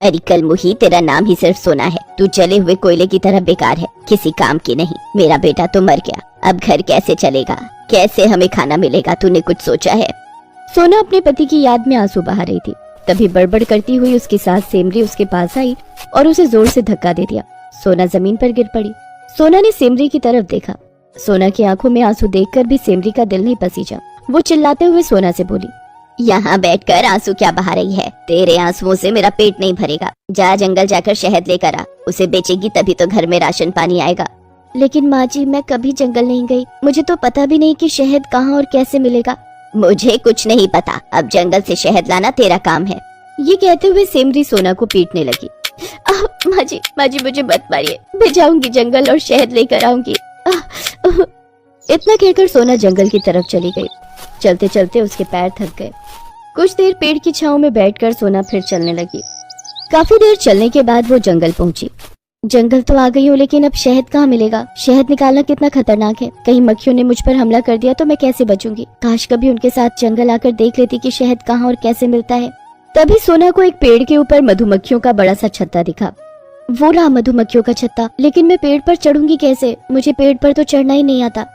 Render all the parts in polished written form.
अरे कल मुही, तेरा नाम ही सिर्फ सोना है। तू जले हुए कोयले की तरह बेकार है, किसी काम की नहीं। मेरा बेटा तो मर गया, अब घर कैसे चलेगा, कैसे हमें खाना मिलेगा, तूने कुछ सोचा है? सोना अपने पति की याद में आंसू बहा रही थी। तभी बड़बड़ करती हुई उसकी सास सेमरी उसके पास आई और उसे जोर से धक्का दे दिया। सोना जमीन पर गिर पड़ी। सोना ने सेमरी की तरफ देखा। सोना की आंखों में आंसू देखकर भी सेमरी का दिल नहीं पसीजा। वो चिल्लाते हुए सोना से बोली, यहाँ बैठकर आंसू क्या बहा रही है? तेरे आंसुओं से मेरा पेट नहीं भरेगा। जा जंगल जाकर शहद लेकर आ, उसे बेचेगी तभी तो घर में राशन पानी आएगा। लेकिन माँ जी, मैं कभी जंगल नहीं गई, मुझे तो पता भी नहीं कि शहद कहाँ और कैसे मिलेगा। मुझे कुछ नहीं पता, अब जंगल से शहद लाना तेरा काम है। ये कहते हुए सेमरी सोना को पीटने लगी। माँ जी मुझे मत मारिए, मैं जाऊंगी जंगल और शहद लेकर आऊंगी। इतना कहकर सोना जंगल की तरफ चली गई। चलते चलते उसके पैर थक गए। कुछ देर पेड़ की छांव में बैठकर सोना फिर चलने लगी। काफी देर चलने के बाद वो जंगल पहुंची। जंगल तो आ गई हूँ, लेकिन अब शहद कहाँ मिलेगा? शहद निकालना कितना खतरनाक है। कहीं मक्खियों ने मुझ पर हमला कर दिया तो मैं कैसे बचूंगी? काश कभी उनके साथ जंगल आकर देख लेती कि शहद कहाँ और कैसे मिलता है। तभी सोना को एक पेड़ के ऊपर मधुमक्खियों का बड़ा सा छत्ता दिखा। वो रहा मधुमक्खियों का छत्ता, लेकिन मैं पेड़ पर चढ़ूंगी कैसे? मुझे पेड़ पर तो चढ़ना ही नहीं आता।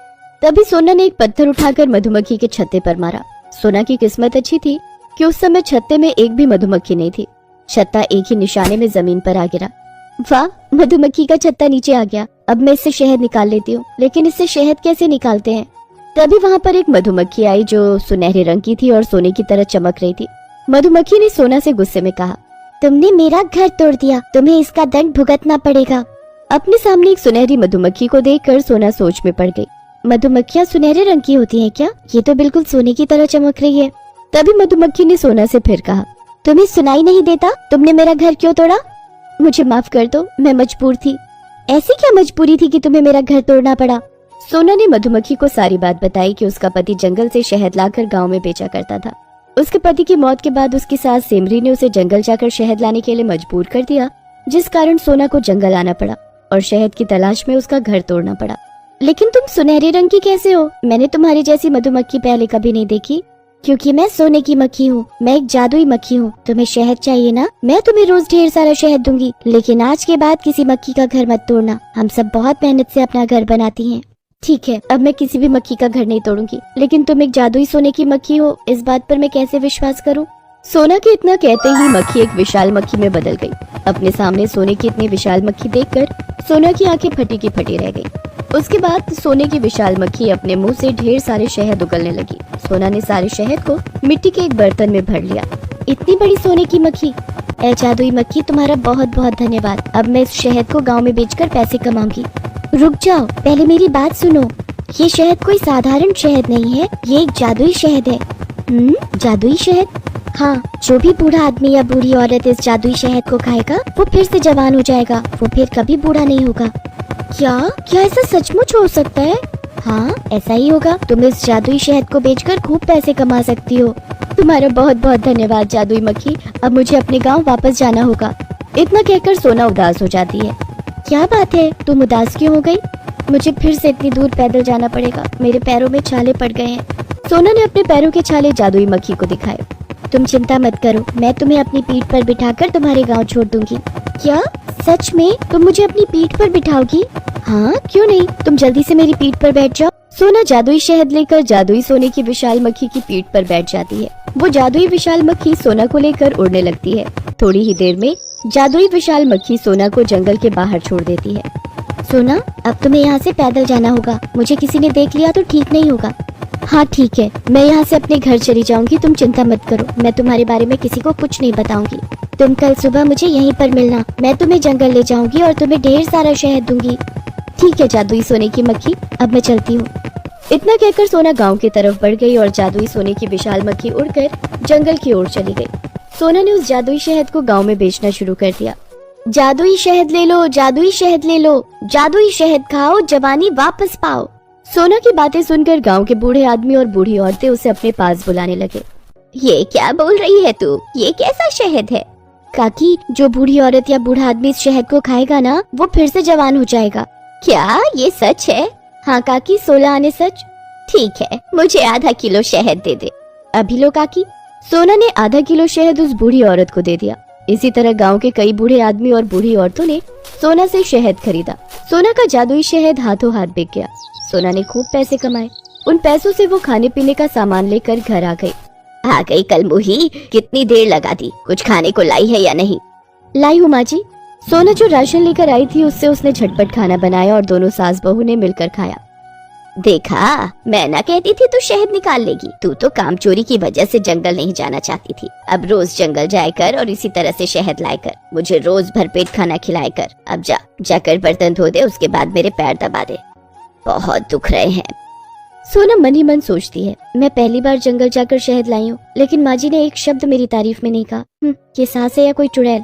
तभी सोना ने एक पत्थर उठाकर मधुमक्खी के छत्ते पर मारा। सोना की किस्मत अच्छी थी कि उस समय छत्ते में एक भी मधुमक्खी नहीं थी। छत्ता एक ही निशाने में जमीन पर आ गिरा। वाह, मधुमक्खी का छत्ता नीचे आ गया। अब मैं इससे शहद निकाल लेती हूँ, लेकिन इससे शहद कैसे निकालते हैं? तभी वहाँ पर एक मधुमक्खी आई जो सुनहरे रंग की थी और सोने की तरह चमक रही थी। मधुमक्खी ने सोना से गुस्से में कहा, तुमने मेरा घर तोड़ दिया, तुम्हें इसका दंड भुगतना पड़ेगा। अपने सामने एक सुनहरी मधुमक्खी को देखकर सोना सोच में पड़ गई। मधुमक्खियाँ सुनहरे रंग की होती हैं क्या? ये तो बिल्कुल सोने की तरह चमक रही है। तभी मधुमक्खी ने सोना से फिर कहा, तुम्हें सुनाई नहीं देता? तुमने मेरा घर क्यों तोड़ा? मुझे माफ कर दो, मैं मजबूर थी। ऐसी क्या मजबूरी थी कि तुम्हें मेरा घर तोड़ना पड़ा? सोना ने मधुमक्खी को सारी बात बताई कि उसका पति जंगल से शहद लाकर गांव में बेचा करता था। उसके पति की मौत के बाद उसकी सास सेमरी ने उसे जंगल जाकर शहद लाने के लिए मजबूर कर दिया, जिस कारण सोना को जंगल आना पड़ा और शहद की तलाश में उसका घर तोड़ना पड़ा। लेकिन तुम सुनहरे रंग की कैसे हो? मैंने तुम्हारी जैसी मधुमक्खी पहले कभी नहीं देखी। क्योंकि मैं सोने की मक्खी हूँ, मैं एक जादुई मक्खी हूँ। तुम्हें शहद चाहिए ना? मैं तुम्हें रोज ढेर सारा शहद दूंगी, लेकिन आज के बाद किसी मक्खी का घर मत तोड़ना। हम सब बहुत मेहनत से अपना घर बनाती हैं। ठीक है, अब मैं किसी भी मक्खी का घर नहीं तोड़ूंगी, लेकिन तुम एक जादुई सोने की मक्खी हो, इस बात पर मैं कैसे विश्वास करूँ? सोना के इतना कहते ही मक्खी एक विशाल मक्खी में बदल गई। अपने सामने सोने की इतनी विशाल मक्खी देखकर सोना की आंखें फटी की फटी रह गई। उसके बाद सोने की विशाल मक्खी अपने मुंह से ढेर सारे शहद उगलने लगी। सोना ने सारे शहद को मिट्टी के एक बर्तन में भर लिया। इतनी बड़ी सोने की मक्खी! ऐ जादुई मक्खी, तुम्हारा बहुत बहुत धन्यवाद। अब मैं इस शहद को गाँव में बेचकर पैसे कमाऊंगी। रुक जाओ, पहले मेरी बात सुनो। ये शहद कोई साधारण शहद नहीं है, ये एक जादुई शहद है। जादुई शहद? हाँ, जो भी बूढ़ा आदमी या बूढ़ी औरत इस जादुई शहद को खाएगा वो फिर से जवान हो जाएगा, वो फिर कभी बूढ़ा नहीं होगा। क्या ऐसा सचमुच हो सकता है? हाँ, ऐसा ही होगा। तुम इस जादुई शहद को बेचकर खूब पैसे कमा सकती हो। तुम्हारा बहुत बहुत धन्यवाद जादुई मक्खी। अब मुझे अपने गांव वापस जाना होगा। इतना कहकर सोना उदास हो जाती है। क्या बात है, तुम उदास क्यों हो गई? मुझे फिर से इतनी दूर पैदल जाना पड़ेगा, मेरे पैरों में छाले पड़ गए हैं। सोना ने अपने पैरों के छाले जादुई मक्खी को दिखाए। तुम चिंता मत करो, मैं तुम्हें अपनी पीठ पर बिठाकर तुम्हारे गांव छोड़ दूंगी। क्या सच में? तुम मुझे अपनी पीठ पर बिठाओगी? हाँ, क्यों नहीं, तुम जल्दी से मेरी पीठ पर बैठ जाओ। सोना जादुई शहद लेकर जादुई सोने की विशाल मक्खी की पीठ पर बैठ जाती है। वो जादुई विशाल मक्खी सोना को लेकर उड़ने लगती है। थोड़ी ही देर में जादुई विशाल मक्खी सोना को जंगल के बाहर छोड़ देती है। सोना, अब तुम्हें यहाँ से पैदल जाना होगा, मुझे किसी ने देख लिया तो ठीक नहीं होगा। हाँ ठीक है, मैं यहाँ से अपने घर चली जाऊंगी, तुम चिंता मत करो। मैं तुम्हारे बारे में किसी को कुछ नहीं बताऊंगी। तुम कल सुबह मुझे यहीं पर मिलना, मैं तुम्हें जंगल ले जाऊंगी और तुम्हें ढेर सारा शहद दूंगी। ठीक है जादुई सोने की मक्खी, अब मैं चलती हूँ। इतना कहकर सोना गांव की तरफ बढ़ गई और जादुई सोने की विशाल मक्खी उड़कर जंगल की ओर चली गई। सोना ने उस जादुई शहद को गाँव में बेचना शुरू कर दिया। जादुई शहद ले लो, जादुई शहद ले लो, जादुई शहद खाओ, जवानी वापस पाओ। सोना की बातें सुनकर गांव के बूढ़े आदमी और बूढ़ी औरतें उसे अपने पास बुलाने लगे। ये क्या बोल रही है तू? ये कैसा शहद है? काकी, जो बूढ़ी औरत या बूढ़ा आदमी इस शहद को खाएगा ना, वो फिर से जवान हो जाएगा। क्या ये सच है? हाँ काकी, 16 आने सच। ठीक है, मुझे आधा किलो शहद दे दे। अभी लो काकी। सोना ने आधा किलो शहद उस बूढ़ी औरत को दे दिया। इसी तरह गांव के कई बूढ़े आदमी और बूढ़ी औरतों ने सोना से शहद खरीदा। सोना का जादुई शहद हाथों हाथ बिक गया। सोना ने खूब पैसे कमाए। उन पैसों से वो खाने पीने का सामान लेकर घर आ गई कलमुही, कितनी देर लगा दी, कुछ खाने को लाई है या नहीं? लाई हूँ माँ जी। सोना जो राशन लेकर आई थी उससे उसने झटपट खाना बनाया और दोनों सास बहू ने मिलकर खाया। देखा, मैं ना कहती थी तू शहद निकाल लेगी। तू तो काम चोरी की वजह से जंगल नहीं जाना चाहती थी। अब रोज जंगल जाया कर और इसी तरह से शहद लाया कर। मुझे रोज भरपेट खाना खिलाया कर। अब जाकर बर्तन धो दे, उसके बाद मेरे पैर दबा दे, बहुत दुख रहे हैं। सोना मन ही मन सोचती है, मैं पहली बार जंगल जाकर शहद लाई हूँ, लेकिन माँ जी ने एक शब्द मेरी तारीफ में नहीं कहा। ये सास है या कोई चुड़ैल?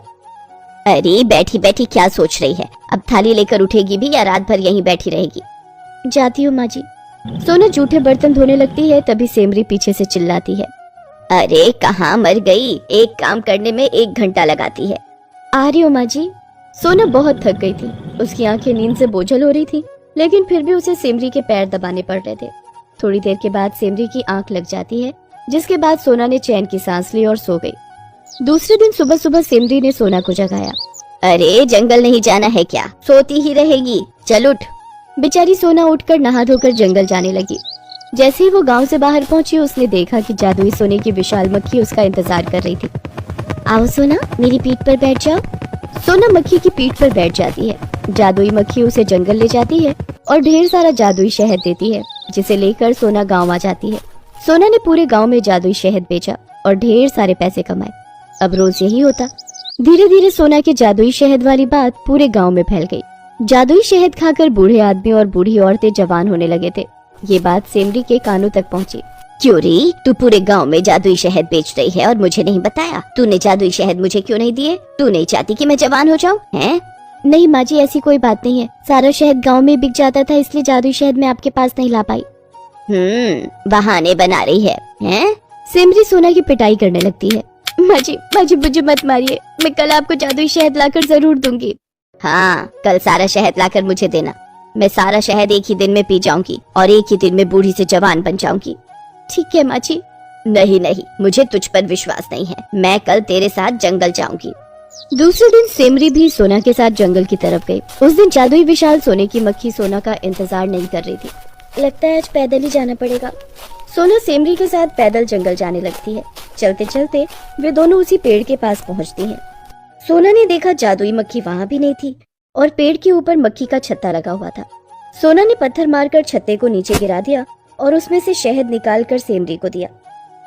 अरे बैठी बैठी क्या सोच रही है? अब थाली लेकर उठेगी भी या रात भर यहीं बैठी रहेगी? जाती हूँ माँ जी। सोना जूठे बर्तन धोने लगती है, तभी सेमरी पीछे से चिल्लाती है, अरे कहाँ मर गई? एक काम करने में 1 घंटा लगाती है। आ रही हूँ माँ जी। सोना बहुत थक गई थी। उसकी आंखें नींद से बोझल हो रही थी, लेकिन फिर भी उसे सेमरी के पैर दबाने पड़ रहे थे। थोड़ी देर के बाद सेमरी की आंख लग जाती है, जिसके बाद सोना ने चैन की सांस ली और सो गई। दूसरे दिन सुबह सुबह सेमरी ने सोना को जगाया। अरे जंगल नहीं जाना है क्या? सोती ही रहेगी, चल उठ। बेचारी सोना उठकर नहा धोकर जंगल जाने लगी। जैसे ही वो गांव से बाहर पहुंची, उसने देखा कि जादुई सोने की विशाल मक्खी उसका इंतजार कर रही थी। आओ सोना, मेरी पीठ पर बैठ जाओ। सोना मक्खी की पीठ पर बैठ जाती है। जादुई मक्खी उसे जंगल ले जाती है और ढेर सारा जादुई शहद देती है, जिसे लेकर सोना गाँव आ जाती है। सोना ने पूरे गाँव में जादुई शहद बेचा और ढेर सारे पैसे कमाए। अब रोज यही होता। धीरे धीरे सोना के जादुई शहद वाली बात पूरे गांव में फैल गई। जादुई शहद खाकर बूढ़े आदमी और बूढ़ी औरतें जवान होने लगे थे। ये बात सेमरी के कानों तक पहुंची। क्यों री, तू पूरे गांव में जादुई शहद बेच रही है और मुझे नहीं बताया? तूने जादुई शहद मुझे क्यों नहीं दिए? तू नहीं चाहती कि मैं जवान हो जाऊं? हैं? नहीं माँ जी, ऐसी कोई बात नहीं है। सारा शहद गाँव में बिक जाता था, इसलिए जादुई शहद मैं आपके पास नहीं ला पाई। बहाने बना रही है, हैं? सेमरी सोना की पिटाई करने लगती है। माँ जी मुझे मत मारिए, मैं कल आपको जादुई शहद लाकर जरूर दूंगी। हाँ, कल सारा शहद लाकर मुझे देना। मैं सारा शहद एक ही दिन में पी जाऊंगी और एक ही दिन में बूढ़ी से जवान बन जाऊंगी। ठीक है माँ जी। नहीं, मुझे तुझ पर विश्वास नहीं है। मैं कल तेरे साथ जंगल जाऊंगी। दूसरे दिन सेमरी भी सोना के साथ जंगल की तरफ गई। उस दिन जादुई विशाल सोने की मक्खी सोना का इंतजार नहीं कर रही थी। लगता है आज पैदल ही जाना पड़ेगा। सोना सेमरी के साथ पैदल जंगल जाने लगती है। चलते चलते वे दोनों उसी पेड़ के पास पहुंचती हैं। सोना ने देखा जादुई मक्खी वहाँ भी नहीं थी और पेड़ के ऊपर मक्खी का छत्ता लगा हुआ था। सोना ने पत्थर मारकर छत्ते को नीचे गिरा दिया और उसमें से शहद निकालकर सेमरी को दिया।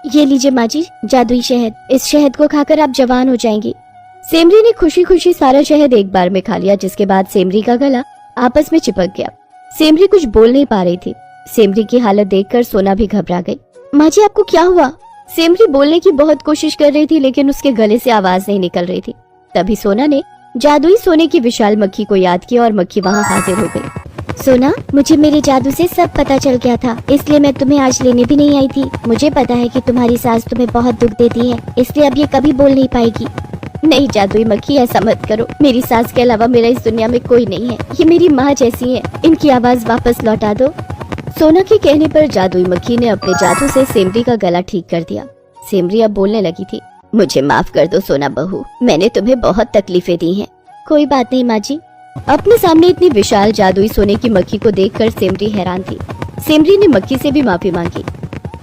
ये लीजिए माँ जी, जादुई शहद। इस शहद को खाकर आप जवान हो जाएंगी। सेमरी ने खुशी खुशी सारा शहद एक बार में खा लिया, जिसके बाद सेमरी का गला आपस में चिपक गया। सेमरी कुछ बोल नहीं पा रही थी। सेमरी की हालत देखकर सोना भी घबरा गई। माँ जी आपको क्या हुआ? सेमरी बोलने की बहुत कोशिश कर रही थी, लेकिन उसके गले से आवाज नहीं निकल रही थी। तभी सोना ने जादुई सोने की विशाल मक्खी को याद किया और मक्खी वहाँ हाजिर हो गई। सोना, मुझे मेरे जादू से सब पता चल गया था, इसलिए मैं तुम्हें आज लेने भी नहीं आई थी। मुझे पता है कि तुम्हारी सास तुम्हें बहुत दुख देती है, इसलिए अब ये कभी बोल नहीं पाएगी। नहीं जादुई मक्खी, ऐसा मत करो। मेरी सास के अलावा मेरा इस दुनिया में कोई नहीं है। ये मेरी माँ जैसी है। इनकी आवाज वापस लौटा दो। सोना के कहने पर जादुई मक्खी ने अपने जादू से सेमरी का गला ठीक कर दिया। सेमरी अब बोलने लगी थी। मुझे माफ कर दो सोना बहू, मैंने तुम्हें बहुत तकलीफें दी हैं। कोई बात नहीं माँ जी। अपने सामने इतनी विशाल जादुई सोने की मक्खी को देखकर सेमरी हैरान थी। सेमरी ने मक्खी से भी माफी मांगी।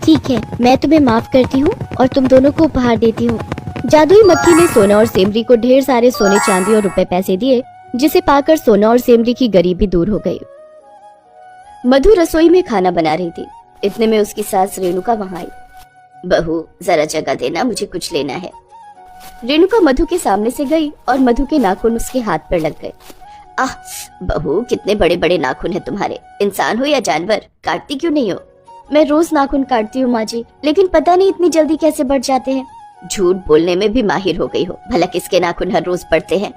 ठीक है, मैं तुम्हें माफ करती हूँ और तुम दोनों को उपहार देती हूँ। जादुई मक्खी ने सोना और सेमरी को ढेर सारे सोने, चांदी और रुपए पैसे दिए, जिसे पाकर सोना और सेमरी की गरीबी दूर हो गई। मधु रसोई में खाना बना रही थी। इतने में उसकी सास रेणुका वहाँ आई। बहू जरा जगह देना, मुझे कुछ लेना है। रेणुका मधु के सामने से गई और मधु के नाखून उसके हाथ पर लग गए। आह बहू, कितने बड़े बड़े नाखून हैं तुम्हारे। इंसान हो या जानवर, काटती क्यों नहीं हो? मैं रोज नाखून काटती हूँ माँ जी, लेकिन पता नहीं इतनी जल्दी कैसे बढ़ जाते हैं। झूठ बोलने में भी माहिर हो गई हो। भला किसके नाखून हर रोज पड़ते हैं?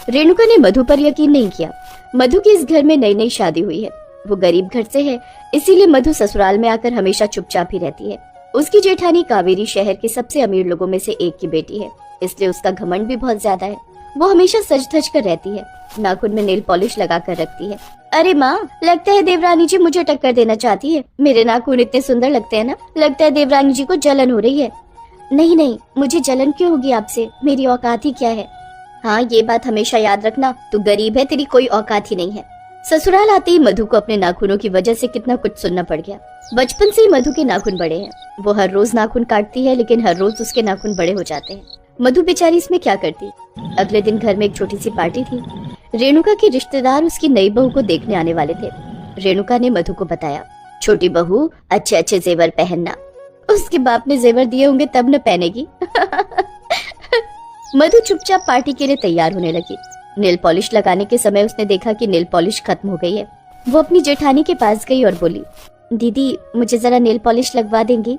रेणुका ने मधु पर यकीन नहीं किया। मधु की इस घर में नई नई शादी हुई है। वो गरीब घर से है, इसीलिए मधु ससुराल में आकर हमेशा चुपचाप ही रहती है। उसकी जेठानी कावेरी शहर के सबसे अमीर लोगों में से एक की बेटी है, इसलिए उसका घमंड भी बहुत ज्यादा है। वो हमेशा सज धज कर रहती है, नाखून में नेल पॉलिश लगा कर रखती है। अरे माँ, लगता है देवरानी जी मुझे टक्कर देना चाहती है। मेरे नाखून इतने सुंदर लगते हैं ना, लगता है देवरानी जी को जलन हो रही है। नहीं नहीं, मुझे जलन क्यों होगी आपसे, मेरी औकात ही क्या है। हाँ, ये बात हमेशा याद रखना, तू गरीब है, तेरी कोई औकात ही नहीं है। ससुराल आते ही मधु को अपने नाखूनों की वजह से कितना कुछ सुनना पड़ गया। बचपन से ही मधु के नाखून बड़े हैं, वो हर रोज नाखून काटती है, लेकिन हर रोज उसके नाखून बड़े हो जाते हैं। मधु बेचारी इसमें क्या करती। अगले दिन घर में एक छोटी सी पार्टी थी। रेणुका के रिश्तेदार उसकी नई बहू को देखने आने वाले थे। रेणुका ने मधु को बताया, छोटी बहू अच्छे अच्छे जेवर पहनना। उसके बाप ने जेवर दिए होंगे तब न पहनेगी। मधु चुपचाप पार्टी के लिए तैयार होने लगी। नेल पॉलिश लगाने के समय उसने देखा कि नेल पॉलिश खत्म हो गई है। वो अपनी जेठानी के पास गई और बोली, दीदी मुझे जरा नेल पॉलिश लगवा देंगी?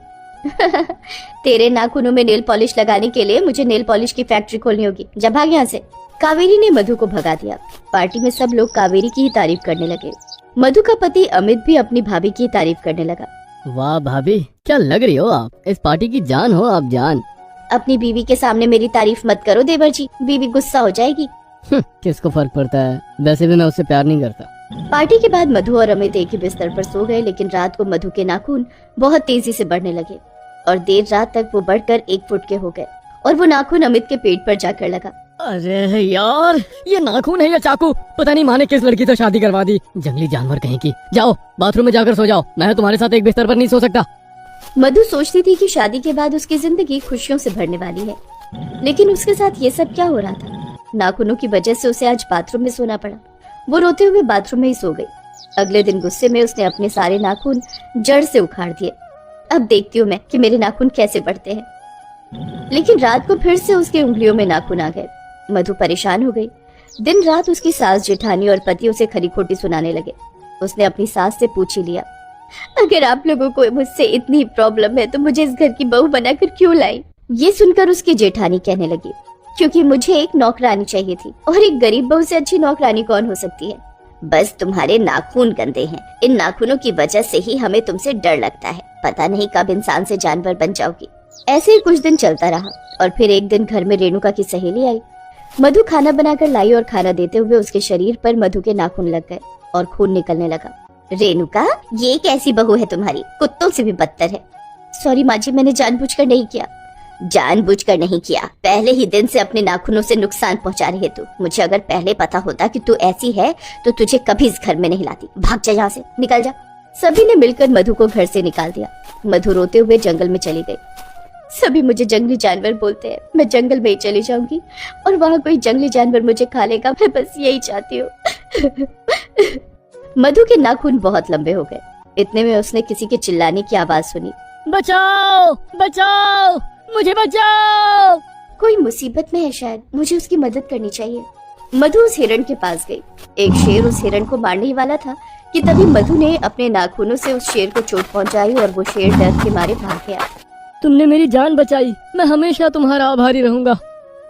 तेरे नाखूनों में नेल पॉलिश लगाने के लिए मुझे नेल पॉलिश की फैक्ट्री खोलनी होगी, जा भाग यहाँ से। कावेरी ने मधु को भगा दिया। पार्टी में सब लोग कावेरी की ही तारीफ करने लगे। मधु का पति अमित भी अपनी भाभी की तारीफ करने लगा। वाह भाभी, क्या लग रही हो आप, इस पार्टी की जान हो आप, जान। अपनी बीवी के सामने मेरी तारीफ मत करो देवर जी, बीवी गुस्सा हो जाएगी। किसको फर्क पड़ता है, वैसे भी मैं उससे प्यार नहीं करता। पार्टी के बाद मधु और अमित एक ही बिस्तर पर सो गए, लेकिन रात को मधु के नाखून बहुत तेजी से बढ़ने लगे और देर रात तक वो बढ़कर 1 फुट के हो गए और वो नाखून अमित के पेट पर जाकर लगा। अरे यार, ये नाखून है या चाकू, पता नहीं माँ ने किस लड़की से शादी करवा दी, जंगली जानवर कहीं की। जाओ बाथरूम में जाकर सो जाओ, मैं तुम्हारे साथ एक बिस्तर पर नहीं सो सकता। मधु सोचती थी कि शादी के बाद उसकी जिंदगी खुशियों से भरने वाली है, लेकिन उसके साथ ये सब क्या हो रहा था। नाखूनों की वजह से उसे आज बाथरूम में सोना पड़ा। वो रोते हुए बाथरूम में ही सो गई। अगले दिन गुस्से में उसने अपने सारे नाखून जड़ से उखाड़ दिए। अब देखती हूँ मैं कि मेरे नाखून कैसे बढ़ते हैं। लेकिन रात को फिर से उसकी उंगलियों में नाखून आ गए। मधु परेशान हो गई। दिन रात उसकी सास, जेठानी और पति उसे खरी खोटी सुनाने लगे। उसने अपनी सास से पूछ ही लिया, अगर आप लोगों को मुझसे इतनी प्रॉब्लम है तो मुझे इस घर की बहू बनाकर क्यों लाई? ये सुनकर उसकी जेठानी कहने लगी, क्योंकि मुझे एक नौकरानी चाहिए थी और एक गरीब बहू से अच्छी नौकरानी कौन हो सकती है। बस तुम्हारे नाखून गंदे हैं, इन नाखूनों की वजह से ही हमें तुमसे डर लगता है, पता नहीं कब इंसान से जानवर बन जाओगी। ऐसे ही कुछ दिन चलता रहा और फिर एक दिन घर में रेणुका की सहेली आई। मधु खाना बनाकर लाई और खाना देते हुए उसके शरीर पर मधु के नाखून लग गए और खून निकलने लगा। रेणुका, ये कैसी बहू है तुम्हारी, कुत्तों से भी बदतर है। सॉरी माँ जी, मैंने जानबूझकर नहीं किया। जानबूझकर नहीं किया, पहले ही दिन से अपने नाखूनों से नुकसान पहुंचा रही है तू। मुझे अगर पहले पता होता कि तू ऐसी है तो तुझे कभी इस घर में नहीं लाती। भाग जा यहाँ से, निकल जा। सभी ने मिलकर मधु को घर से निकाल दिया। मधु रोते हुए जंगल में चली गई। सभी मुझे जंगली जानवर बोलते हैं, मैं जंगल में ही चली जाऊंगी और वहाँ कोई जंगली जानवर मुझे खा लेगा, मैं बस यही चाहती हूँ। मधु के नाखून बहुत लंबे हो गए। इतने में उसने किसी के चिल्लाने की आवाज सुनी, बचाओ बचाओ, मुझे बचाओ। कोई मुसीबत में है शायद, मुझे उसकी मदद करनी चाहिए। मधु उस हिरण के पास गई। एक शेर उस हिरण को मारने ही वाला था कि तभी मधु ने अपने नाखूनों से उस शेर को चोट पहुंचाई और वो शेर डर के मारे भाग गया। तुमने मेरी जान बचाई, मैं हमेशा तुम्हारा आभारी रहूंगा।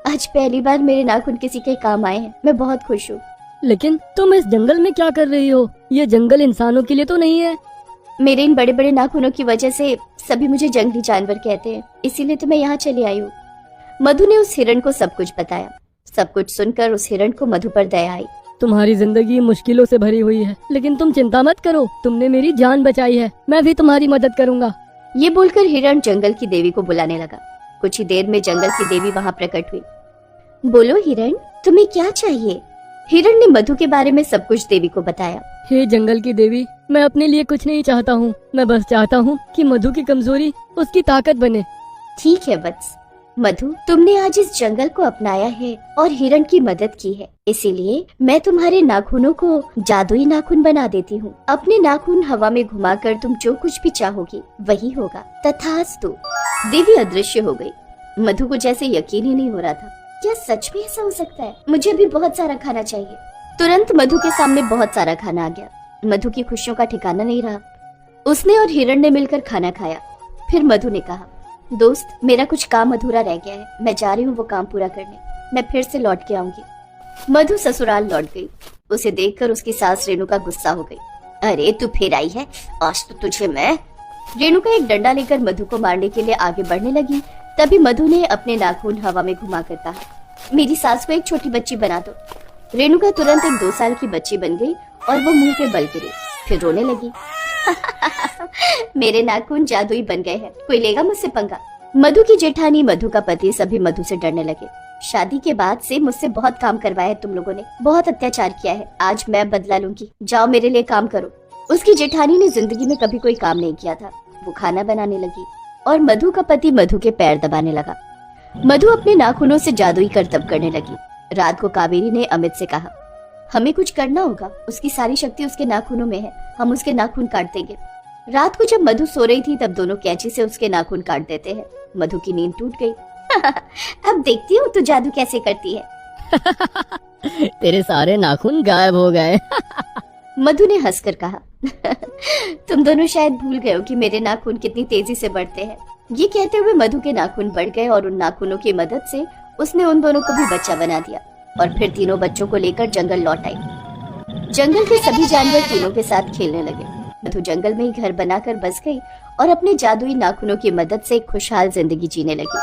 आज पहली बार मेरे नाखून किसी के काम आए हैं, मैं बहुत खुश हूँ। लेकिन तुम इस जंगल में क्या कर रही हो? ये जंगल इंसानों के लिए तो नहीं है। मेरे इन बड़े बड़े नाखूनों की वजह से सभी मुझे जंगली जानवर कहते हैं, इसीलिए तो मैं यहाँ चली आई हूँ। मधु ने उस हिरण को सब कुछ बताया। सब कुछ सुनकर उस हिरण को मधु पर दया आई। तुम्हारी जिंदगी मुश्किलों से भरी हुई है, लेकिन तुम चिंता मत करो, तुमने मेरी जान बचाई है, मैं भी तुम्हारी मदद करूंगा। ये बोलकर हिरण जंगल की देवी को बुलाने लगा। कुछ ही देर में जंगल की देवी वहाँ प्रकट हुई। बोलो हिरण, तुम्हें क्या चाहिए? हिरण ने मधु के बारे में सब कुछ देवी को बताया। हे जंगल की देवी, मैं अपने लिए कुछ नहीं चाहता हूँ, मैं बस चाहता हूँ कि मधु की कमजोरी उसकी ताकत बने। ठीक है वत्स। मधु, तुमने आज इस जंगल को अपनाया है और हिरण की मदद की है, इसीलिए मैं तुम्हारे नाखूनों को जादुई नाखून बना देती हूँ। अपने नाखून हवा में घुमाकर तुम जो कुछ भी चाहोगी वही होगा। तथास्तु। देवी अदृश्य हो गई। मधु को जैसे यकीन ही नहीं हो रहा था, क्या सच में ऐसा हो सकता है? मुझे भी बहुत सारा खाना चाहिए। तुरंत मधु के सामने बहुत सारा खाना आ गया। मधु की खुशियों का ठिकाना नहीं रहा। उसने और हिरण ने मिलकर खाना खाया। फिर मधु ने कहा, दोस्त, मेरा कुछ काम अधूरा रह गया है, मैं जा रही हूँ वो काम पूरा करने, मैं फिर से लौट के आऊंगी। मधु ससुराल लौट गई। उसे देखकर उसकी सास रेणुका गुस्सा हो गई। अरे तू फिर आई है, आज तो तुझे मैं। रेणुका एक डंडा लेकर मधु को मारने के लिए आगे बढ़ने लगी। तभी मधु ने अपने नाखून हवा में घुमाकर कहा, मेरी सास को एक छोटी बच्ची बना दो। रेणुका तुरंत एक 2 साल की बच्ची बन गई और वो मुंह पे बल गिरी, फिर रोने लगी। मेरे नाखून जादुई बन गए हैं, कोई लेगा मुझसे पंगा? मधु की जेठानी, मधु का पति सभी मधु से डरने लगे। शादी के बाद से मुझसे बहुत काम करवाया है तुम लोगों ने, बहुत अत्याचार किया है, आज मैं बदला लूंगी, जाओ मेरे लिए काम करो। उसकी जेठानी ने जिंदगी में कभी कोई काम नहीं किया था। वो खाना बनाने लगी और मधु का पति मधु के पैर दबाने लगा। मधु अपने नाखूनों से जादुई करतब करने लगी। रात को कावेरी ने अमित से कहा, हमें कुछ करना होगा, उसकी सारी शक्ति उसके नाखूनों में है, हम उसके नाखून काट देंगे। रात को जब मधु सो रही थी तब दोनों कैंची से उसके नाखून काट देते हैं। मधु की नींद टूट गई। अब देखती हूँ तू जादू कैसे करती है। तेरे सारे नाखून गायब हो गए। मधु ने हंसकर कहा, तुम दोनों शायद भूल गए हो कि मेरे नाखून कितनी तेजी से बढ़ते हैं। ये कहते हुए मधु के नाखून बढ़ गए और उन नाखूनों की मदद से उसने उन दोनों को भी बच्चा बना दिया और फिर तीनों बच्चों को लेकर जंगल लौट आई। जंगल के सभी जानवर तीनों के साथ खेलने लगे। मधु जंगल में ही घर बनाकर बस गई और अपने जादुई नाखूनों की मदद से एक खुशहाल जिंदगी जीने लगी।